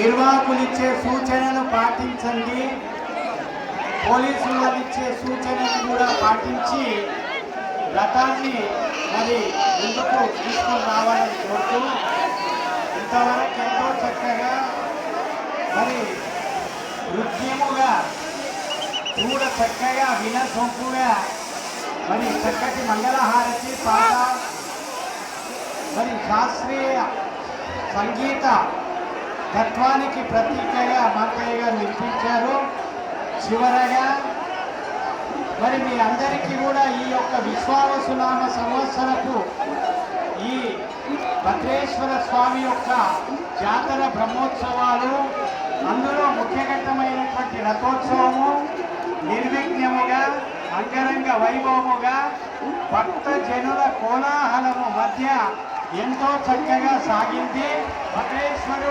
నిర్వాహకులు ఇచ్చే సూచనలు పాటించండి, పోలీసులు వాళ్ళు ఇచ్చే సూచనలు కూడా పాటించి రథాన్ని మరి ముందుకు తీసుకొని రావాలని కోరుతూ ఇంతవరకు ఎంతో చక్కగా మరి నృత్యముగా చూడ చక్కగా వినసొంపుగా మరి చక్కటి మంగళహారతి పాట మరి శాస్త్రీయ సంగీత తత్వానికి ప్రతీకగా మాకయ్య గారు వినిపించారు. చివరగా మరి మీ అందరికీ కూడా ఈ యొక్క విశ్వావసునామ సంవత్సరపు ఈ భద్రేశ్వర స్వామి యొక్క జాతర బ్రహ్మోత్సవాలు, అందులో ముఖ్యఘట్టమైనటువంటి రథోత్సవము నిర్విఘ్నముగా అంగరంగ వైభవముగా భక్త జనుల కోలాహలము మధ్య ఎంతో చక్కగా సాగింది. భద్రేశ్వరు